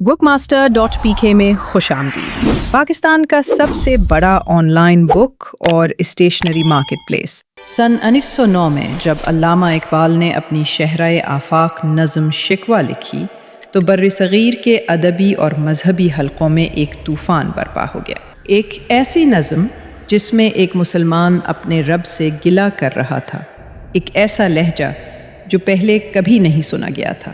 bookmaster.pk میں خوش آمدید۔ پاکستان کا سب سے بڑا آن لائن بک اور اسٹیشنری مارکیٹ پلیس۔ سن 1909 میں جب علامہ اقبال نے اپنی شہرہ آفاق نظم شکوہ لکھی تو بر صغیر کے ادبی اور مذہبی حلقوں میں ایک طوفان برپا ہو گیا۔ ایک ایسی نظم جس میں ایک مسلمان اپنے رب سے گلہ کر رہا تھا، ایک ایسا لہجہ جو پہلے کبھی نہیں سنا گیا تھا۔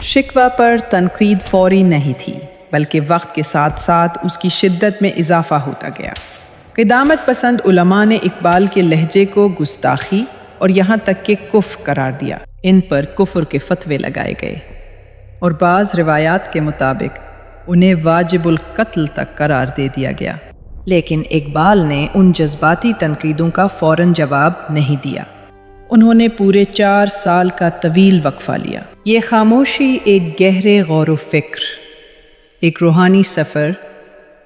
شکوہ پر تنقید فوری نہیں تھی، بلکہ وقت کے ساتھ ساتھ اس کی شدت میں اضافہ ہوتا گیا۔ قدامت پسند علماء نے اقبال کے لہجے کو گستاخی اور یہاں تک کہ کفر قرار دیا۔ ان پر کفر کے فتوے لگائے گئے اور بعض روایات کے مطابق انہیں واجب القتل تک قرار دے دیا گیا۔ لیکن اقبال نے ان جذباتی تنقیدوں کا فوراً جواب نہیں دیا۔ انہوں نے پورے 4 سال کا طویل وقفہ لیا۔ یہ خاموشی ایک گہرے غور و فکر، ایک روحانی سفر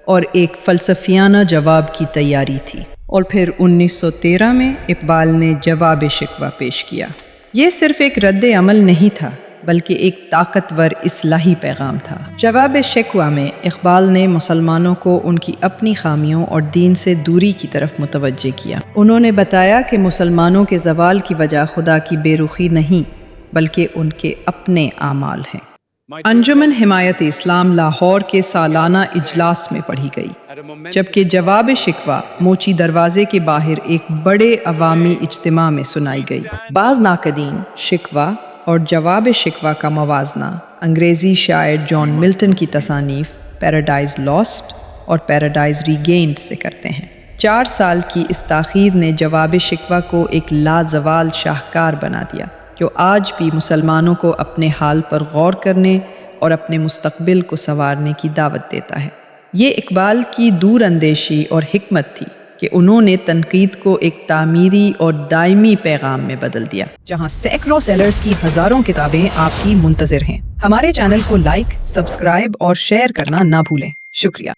اور ایک فلسفیانہ جواب کی تیاری تھی۔ اور پھر 1913 میں اقبال نے جواب شکوہ پیش کیا۔ یہ صرف ایک رد عمل نہیں تھا، بلکہ ایک طاقتور اصلاحی پیغام تھا۔ جواب شکوہ میں اقبال نے مسلمانوں کو ان کی اپنی خامیوں اور دین سے دوری کی طرف متوجہ کیا۔ انہوں نے بتایا کہ مسلمانوں کے زوال کی وجہ خدا کی بے رخی نہیں، بلکہ ان کے اپنے اعمال ہیں۔ انجمن حمایت اسلام لاہور کے سالانہ اجلاس میں پڑھی گئی، جبکہ جواب شکوہ موچی دروازے کے باہر ایک بڑے عوامی اجتماع میں سنائی گئی۔ بعض ناقدین شکوہ اور جواب شکوہ کا موازنہ انگریزی شاعر جان ملٹن کی تصانیف پیراڈائز لاسٹ اور پیراڈائز ریگینڈ سے کرتے ہیں۔ 4 سال کی اس تاخیر نے جواب شکوہ کو ایک لازوال شاہکار بنا دیا، جو آج بھی مسلمانوں کو اپنے حال پر غور کرنے اور اپنے مستقبل کو سنوارنے کی دعوت دیتا ہے۔ یہ اقبال کی دور اندیشی اور حکمت تھی کہ انہوں نے تنقید کو ایک تعمیری اور دائمی پیغام میں بدل دیا، جہاں سینکڑوں سیلرز کی ہزاروں کتابیں آپ کی منتظر ہیں۔ ہمارے چینل کو لائک، سبسکرائب اور شیئر کرنا نہ بھولیں۔ شکریہ۔